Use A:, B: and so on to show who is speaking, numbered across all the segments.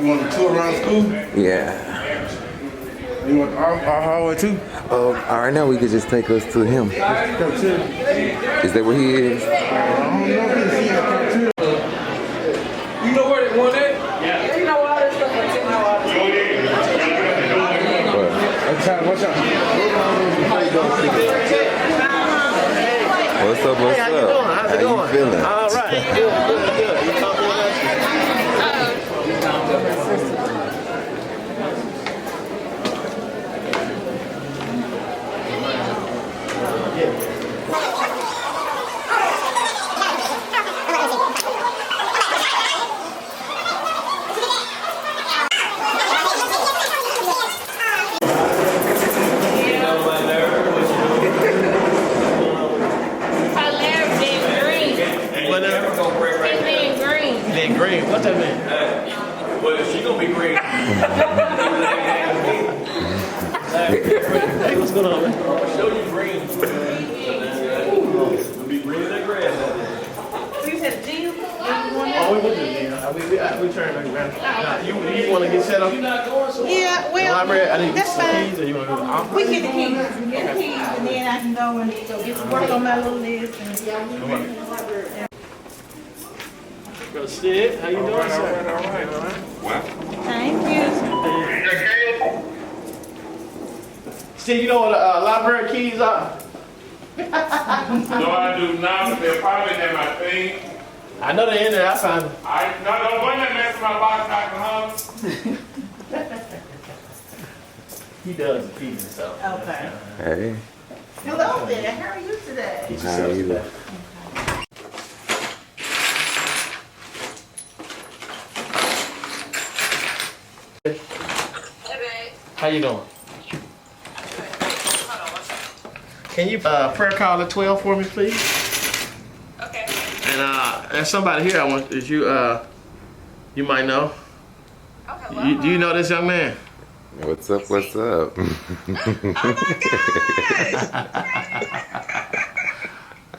A: You want to tour around school?
B: Yeah.
A: You want our hallway too?
B: All right, now we could just take us to him. Is that where he is?
A: I don't know if he's in the cartoon.
C: You know where they want it?
D: Yeah. You know all this stuff.
A: Watch out.
B: What's up? What's up?
E: How you doing? How's it going?
B: How you feeling?
E: All right. Good. You talking about green. What's that mean?
C: Well, she gonna be green.
E: Hey, what's going on, man?
C: I'll show you green. It'll be green in that grass.
D: You said Jesus?
E: Oh, we went to the we turned back around. You want to get set up?
D: Yeah, well,
E: Library, I need
D: that's
E: some
D: fine.
E: keys, or you want to go to the office?
D: We get the keys. We get the keys, and then I can go and get to work on my little list.
E: Brother Steve, how you doing, sir?
A: All right.
D: Thank you.
E: Steve, you know what library keys are?
A: No, I do not. They're probably in my thing.
E: I know they're in there. I found them.
A: No, don't go in there mess with my box, Dr. Hunt.
E: He does the keys himself.
D: Okay.
B: Hey.
D: Hello there. How are you today?
E: He just
B: How
E: sells
B: you
E: that. How you doing? Can you prayer call at 12 for me, please?
F: Okay.
E: And there's somebody here I want that you might know.
F: Okay.
E: Do you know this young man?
B: What's up? What's up?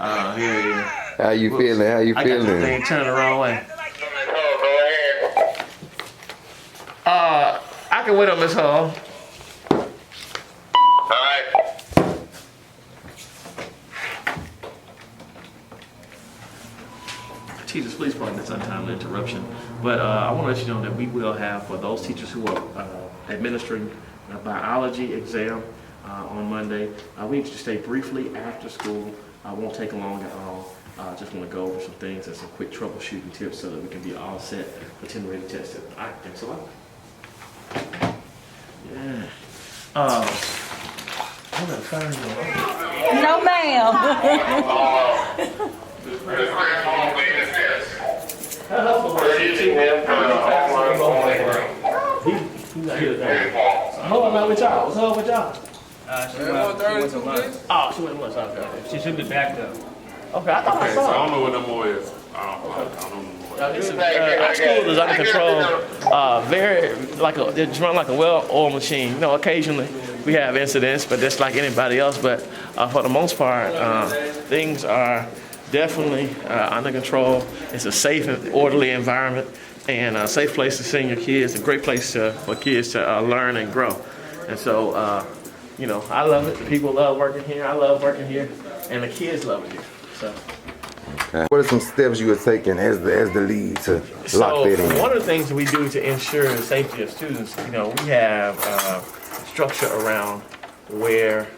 F: Oh
E: Here he is.
B: How you feeling? How you
E: I got this
B: feeling?
E: thing turned the wrong way. I can wait on Miss Hall. Jesus, please pardon this untimely interruption. But I want to let you know that we will have, for those teachers who are administering a biology exam on Monday, we need you to stay briefly after school. Won't take long at all. Just want to go over some things and some quick troubleshooting tips so that we can be all set for 10 ready tested. All right, thanks a lot. Yeah. I'm gonna find you.
D: No, ma'am.
E: He's not here today. Hold on, with y'all. What's up with y'all?
C: She went to lunch.
E: Oh, she went to lunch. Okay.
C: She should be back though.
E: Okay, I thought I
A: So
E: saw
A: I
E: her.
A: don't know what them more is. I don't know what.
E: Listen, our school is under control. It's run like a well-oiled machine. You know, occasionally we have incidents, but just like anybody else. But for the most part, things are definitely under control. It's a safe and orderly environment, and a safe place to send your kids. A great place for kids to learn and grow. And so, you know, I love it. The people love working here. I love working here, and the kids love it here. So.
B: Okay. What are some steps you are taking as the lead to lock that in?
E: One of the things that we do to ensure the safety of students, you know, we have structure around where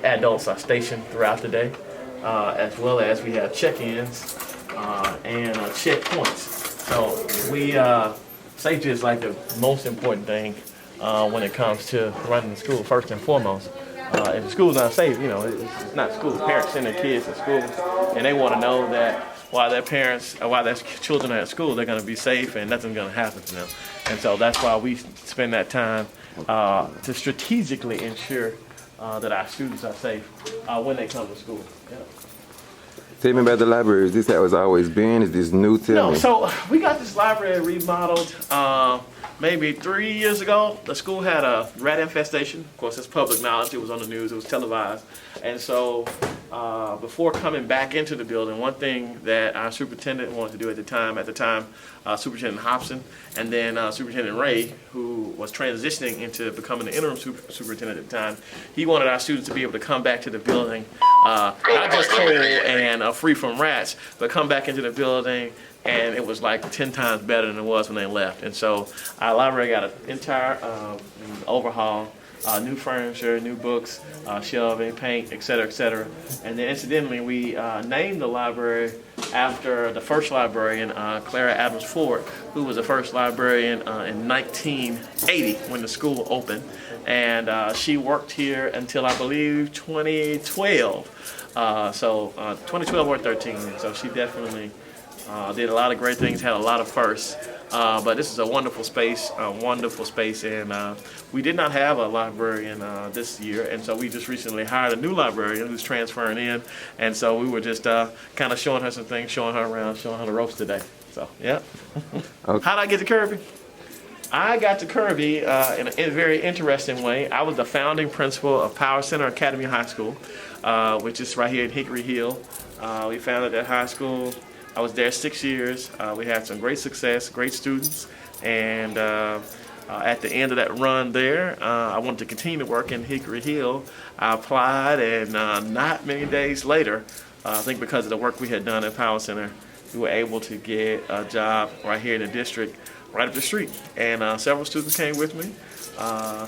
E: adults are stationed throughout the day, as well as we have check-ins and checkpoints. So safety is like the most important thing when it comes to running the school, first and foremost. If the school's not safe, you know, it's not school. Parents send their kids to school, and they want to know that while their children are at school, they're going to be safe and nothing's going to happen to them. And so that's why we spend that time to strategically ensure that our students are safe when they come to school. Yeah.
B: Tell me about the library. Is this how it's always been? Is this new? Tell me.
E: So we got this library remodeled maybe 3 years ago. The school had a rat infestation. Of course, it's public knowledge. It was on the news. It was televised. And so before coming back into the building, one thing that our superintendent wanted to do at the time, Superintendent Hobson, and then Superintendent Ray, who was transitioning into becoming the interim superintendent at the time, he wanted our students to be able to come back to the building, not just whole and free from rats, but come back into the building, and it was like 10 times better than it was when they left. And so our library got an entire overhaul. New furniture, new books, shelving, paint, et cetera, and then incidentally we named the library after the first librarian, Clara Adams Ford, who was the first librarian in 1980 when the school opened, and she worked here until I believe 2012, 2012 or 13, so she definitely did a lot of great things, had a lot of firsts. But this is a wonderful space, and we did not have a librarian this year, and so we just recently hired a new librarian who's transferring in, and so we were just kind of showing her some things, showing her around, showing her the ropes today. So, yeah.
B: Okay.
E: How did I get to Kirby? I got to Kirby in a very interesting way. I was the founding principal of Power Center Academy High School, which is right here in Hickory Hill. We founded that high school. I was there 6 years. We had some great success, great students, and at the end of that run there, I wanted to continue to work in Hickory Hill. I applied, and not many days later, I think because of the work we had done at Power Center, we were able to get a job right here in the district, right up the street. And several students came with me,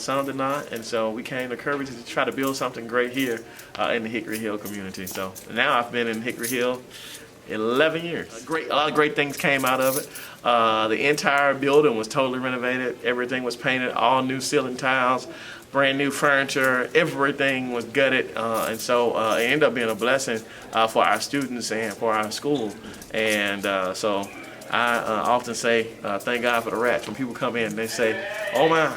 E: some did not, and so we came to Kirby to try to build something great here in the Hickory Hill community. So now I've been in Hickory Hill 11 years. A lot of great things came out of it. The entire building was totally renovated. Everything was painted, all new ceiling tiles, brand new furniture. Everything was gutted, and so it ended up being a blessing for our students and for our school. And so I often say, thank God for the rats. When people come in and they say, oh my,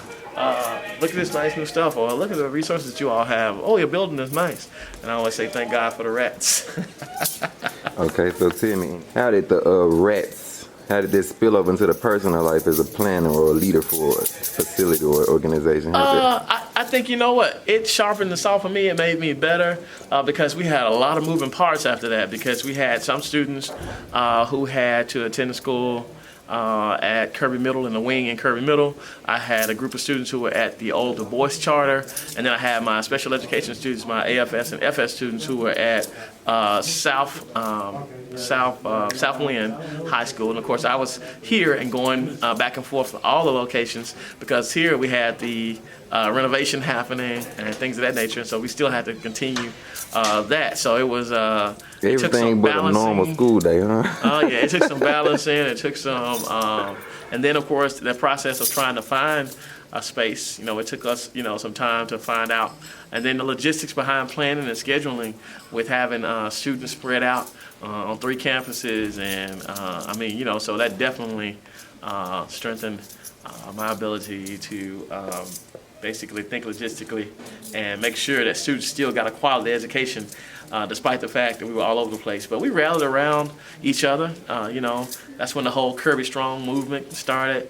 E: look at this nice new stuff, or look at the resources that you all have. Oh, your building is nice. And I always say, thank God for the rats.
B: Okay, so tell me, how did the rats, how did this spill over into the personal life as a planner or a leader for a facility or organization?
E: I think, you know what, it sharpened the saw for me. It made me better because we had a lot of moving parts after that, because we had some students who had to attend the school at Kirby Middle, in the wing in Kirby Middle. I had a group of students who were at the old Du Bois Charter, and then I had my special education students, my AFS and FS students, who were at Southwind High School. And of course I was here and going back and forth to all the locations, because here we had the renovation happening and things of that nature, and so we still had to continue that. So it was
B: everything but a normal school day, huh?
E: Yeah, it took some balancing, it took some and then of course the process of trying to find a space, it took us some time to find out, and then the logistics behind planning and scheduling with having students spread out on 3 campuses, and so that definitely strengthened my ability to basically think logistically and make sure that students still got a quality education, despite the fact that we were all over the place. But we rallied around each other. That's when the whole Kirby Strong movement started.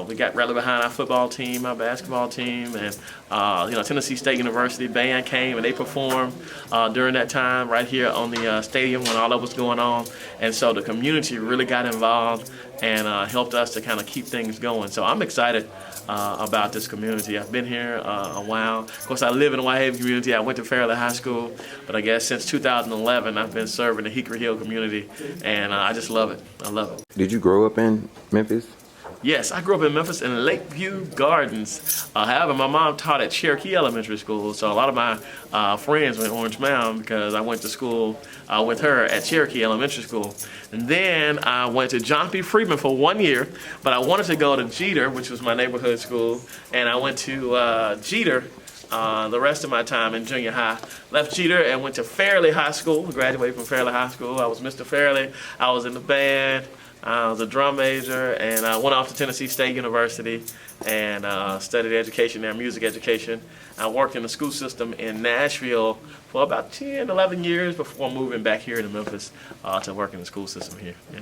E: We got rallied behind our football team, our basketball team, and Tennessee State University band came and they performed during that time right here on the stadium when all that was going on. And so the community really got involved and helped us to kind of keep things going. So I'm excited about this community. I've been here a while. Of course, I live in the Whitehaven community. I went to Fairleigh High School, but I guess since 2011, I've been serving the Hickory Hill community, and I just love it. I love it.
B: Did you grow up in Memphis?
E: Yes, I grew up in Memphis in Lakeview Gardens. However, my mom taught at Cherokee Elementary School, so a lot of my friends were in Orange Mound because I went to school with her at Cherokee Elementary School. And then I went to John P. Freeman for 1 year, but I wanted to go to Jeter, which was my neighborhood school, and I went to Jeter the rest of my time in junior high. Left Jeter and went to Fairleigh High School, graduated from Fairleigh High School. I was Mr. Fairleigh. I was in the band. I was a drum major, and I went off to Tennessee State University and studied education there, music education. I worked in the school system in Nashville for about 10, 11 years before moving back here to Memphis to work in the school system here. Yeah.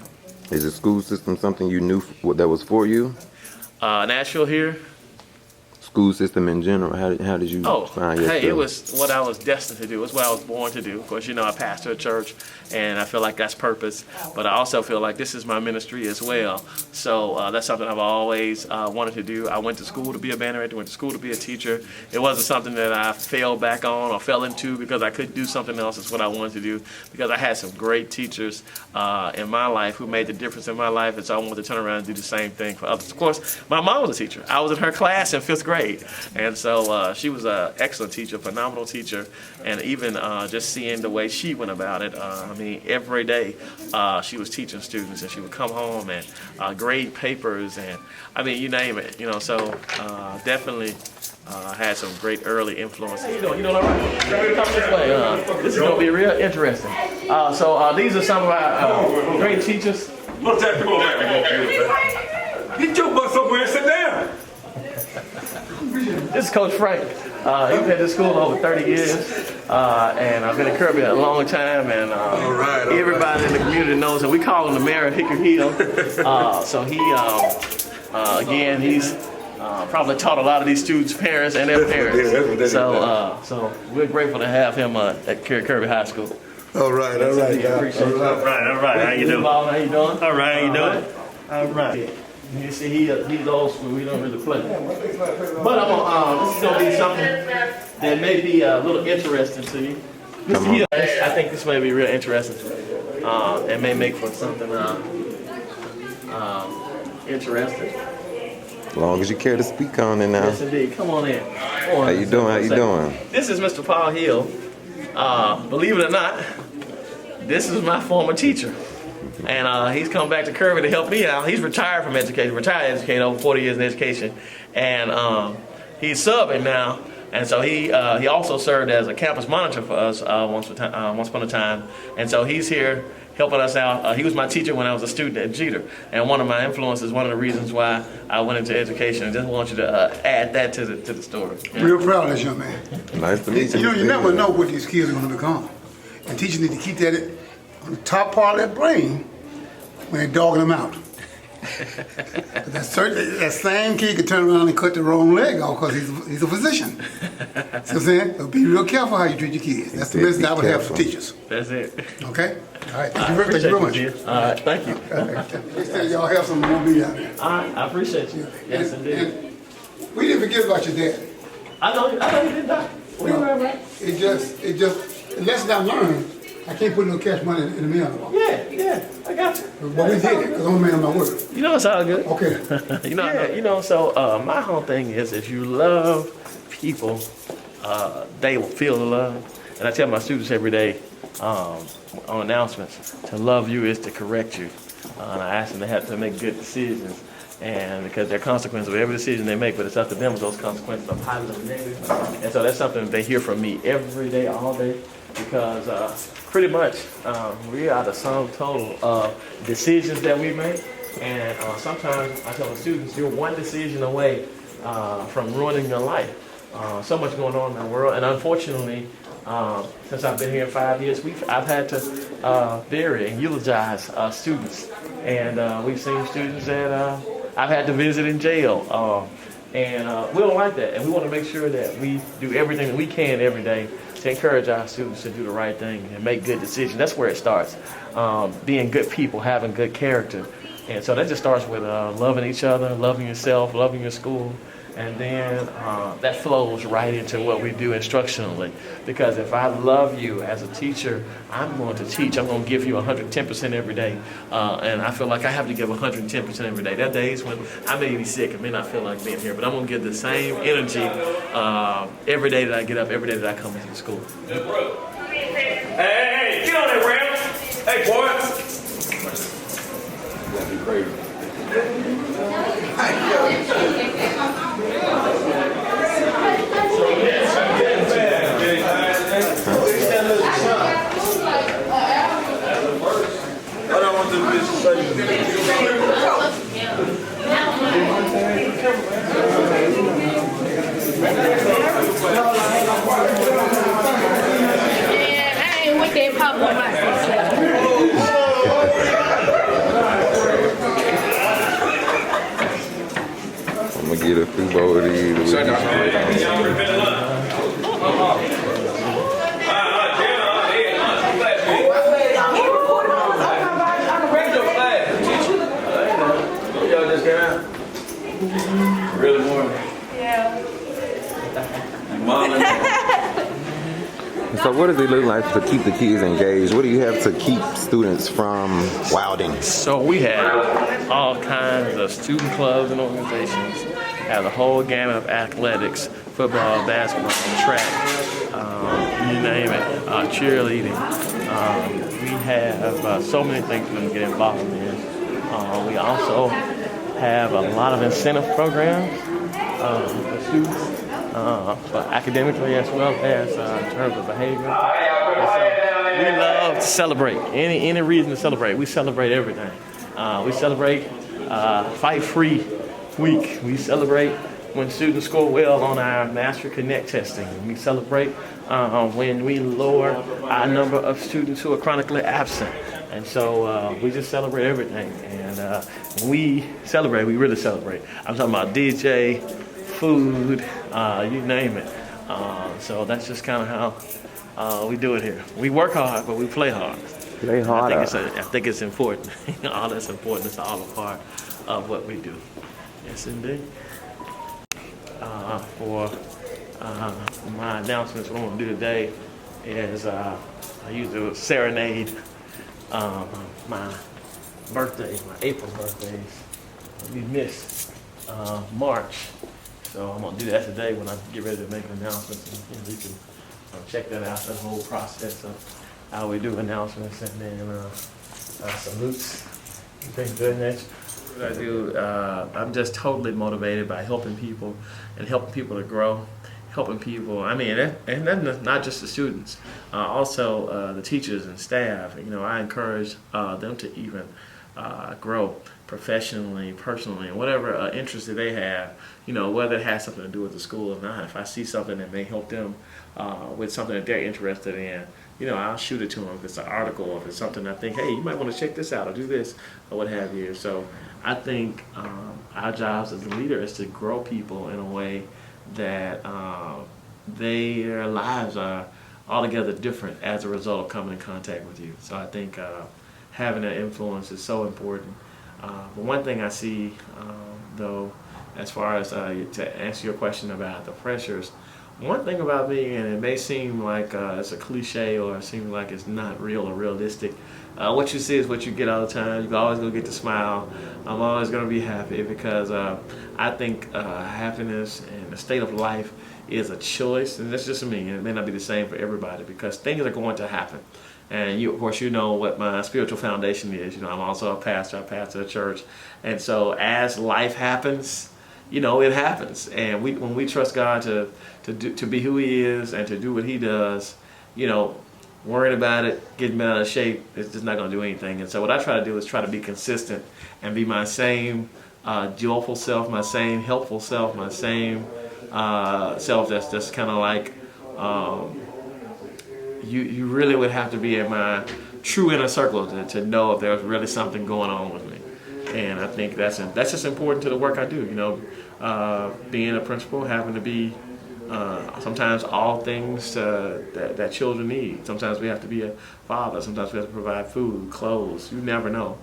B: Is the school system something you knew that was for you?
E: Nashville here?
B: school system in general? How did you find yourself?
E: Hey, it was what I was destined to do. It's what I was born to do. Of course, I pastor a church, and I feel like that's purpose. But I also feel like this is my ministry as well. So that's something I've always wanted to do. I went to school to be a band director, went to school to be a teacher. It wasn't something that I fell back on or fell into because I could do something else. It's what I wanted to do because I had some great teachers in my life who made the difference in my life, and so I wanted to turn around and do the same thing for others. Of course, my mom was a teacher. I was in her class in 5th grade, and so she was an excellent teacher, phenomenal teacher, and even just seeing the way she went about it, I mean, every day she was teaching students, and she would come home and grade papers, and I mean, you name it, so definitely had some great early influences. You know what I'm saying? Come this way. This is going to be real interesting. So these are some of our great teachers.
G: What's that doing back? Get your butt somewhere and sit down.
E: This is Coach Frank. He's been at this school over 30 years, and I've been at Kirby a long time, and everybody in the community knows him. We call him the mayor of Hickory Hill. So he, again, he's probably taught a lot of these students' parents and their parents. So we're grateful to have him at Kirby High School.
H: All right,
E: Appreciate you.
C: All right. How you doing?
E: How you doing?
C: All right, how you doing? All right.
E: You see, he's old school. We don't really play. But this is gonna be something that may be a little interesting to you. I think this may be real interesting. And may make for something interesting.
B: As long as you care to speak on it now.
E: Yes, indeed. Come on in.
B: How you doing?
E: This is Mr. Paul Hill. Believe it or not, this is my former teacher. And he's come back to Kirby to help me out. He's retired from education, retired educator, over 40 years in education. And he's subbing now. And so he also served as a campus monitor for us once upon a time. And so he's here helping us out. He was my teacher when I was a student at Jeter. And one of my influences, one of the reasons why I went into education. I just want you to add that to the story. Yeah.
H: Real proud of this young man.
B: Nice to meet you.
H: You never know what these kids are going to become. And teachers need to keep that on the top part of their brain when they're dogging them out. That same kid could turn around and cut the wrong leg off because he's a physician. See what I'm saying? So be real careful how you treat your kids. That's the message I would have for teachers.
E: That's it.
H: Okay? All right. Thank you very much.
E: All right. Thank you.
H: Next time y'all have some more meat out there.
E: I appreciate you. Yes, indeed.
H: And we didn't forget about your dad.
E: I know you did not.
H: It just, the lesson I learned, I can't put no cash money in the mail no more.
E: Yeah, I got you.
H: But we did it, because I'm a man of my word.
E: It's all good.
H: Okay.
E: So my whole thing is if you love people, they will feel the love. And I tell my students every day on announcements, to love you is to correct you. And I ask them to have to make good decisions. And because they're consequences of every decision they make, but it's up to them if those consequences are positive or negative. And so that's something they hear from me every day, all day, because pretty much we are the sum total of decisions that we make. And sometimes I tell the students, you're one decision away from ruining your life. So much going on in the world, and unfortunately, since I've been here 5 years, I've had to bury and eulogize students, and we've seen students that I've had to visit in jail, and we don't like that, and we want to make sure that we do everything that we can every day to encourage our students to do the right thing and make good decisions. That's where it starts, being good people, having good character, and so that just starts with loving each other, loving yourself, loving your school. And then that flows right into what we do instructionally. Because if I love you as a teacher, I'm going to teach. I'm going to give you 110% every day. And I feel like I have to give 110% every day. There are days when I may be sick and may not feel like being here, but I'm going to give the same energy every day that I get up, every day that I come into the school.
G: Hey, get on that ramp. Hey, boy.
B: That'd be crazy.
G: What I want to do is
D: I ain't with that pop on myself.
B: I'm gonna give the football,
G: Really more.
F: Yeah.
B: So what does it look like to keep the kids engaged? What do you have to keep students from wilding?
E: So we have all kinds of student clubs and organizations. Have the whole gamut of athletics, football, basketball, track, you name it, cheerleading. We have so many things for them to get involved in. We also have a lot of incentive programs for students, but academically as well as in terms of behavior. And so we love to celebrate. Any reason to celebrate. We celebrate everything. We celebrate Fight Free Week. We celebrate when students score well on our Master Connect testing. We celebrate when we lower our number of students who are chronically absent. And so we just celebrate everything. And we celebrate, we really celebrate. I'm talking about DJ, food, you name it. So that's just kind of how we do it here. We work hard, but we play hard.
B: Play harder.
E: I think it's important. All that's important. It's all a part of what we do. Yes, indeed. For my announcements, what I'm going to do today is I usually serenade my birthday, my April birthdays. We missed March, so I'm going to do that today when I get ready to make announcements. And you can check that out, the whole process of how we do announcements, and then salutes and things of that nature. What I do, I'm just totally motivated by helping people and helping people to grow, helping people. I mean, and that's not just the students, also the teachers and staff. You know, I encourage them to even grow professionally, personally, and whatever interest that they have. You know, whether it has something to do with the school or not. If I see something that may help them with something that they're interested in, you know, I'll shoot it to them. If it's an article, or if it's something I think, hey, you might want to check this out or do this or what have you. So I think our jobs as a leader is to grow people in a way that their lives are altogether different as a result of coming in contact with you. So I think having that influence is so important. But one thing I see, though, as far as to answer your question about the pressures, one thing about me, and it may seem like it's a cliche or it seems like it's not real or realistic, what you see is what you get all the time. You're always going to get to smile. I'm always going to be happy because I think happiness and the state of life is a choice, and that's just me. And it may not be the same for everybody because things are going to happen. And you, of course, you know what my spiritual foundation is. You know, I'm also a pastor. I pastor a church, and so as life happens, you know, it happens. And when we trust God to be who He is and to do what He does, you know, worrying about it, getting out of shape, it's just not going to do anything. And so what I try to do is try to be consistent and be my same joyful self, my same helpful self, my same self that's just kind of like, you really would have to be in my true inner circle to know if there's really something going on with me. And I think that's just important to the work I do. You know, being a principal, having to be sometimes all things that children need. Sometimes we have to be a father. Sometimes we have to provide food, clothes. You never know.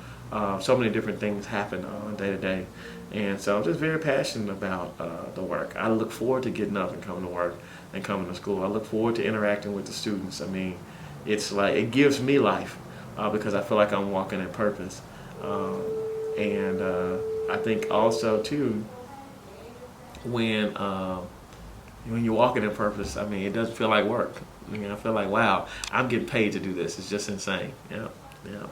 E: So many different things happen day to day. And so I'm just very passionate about the work. I look forward to getting up and coming to work and coming to school. I look forward to interacting with the students. I mean, it's like it gives me life because I feel like I'm walking in purpose. And I think also too, when you're walking in purpose, I mean, it doesn't feel like work. I mean, I feel like, wow, I'm getting paid to do this. It's just insane. Yeah, yeah.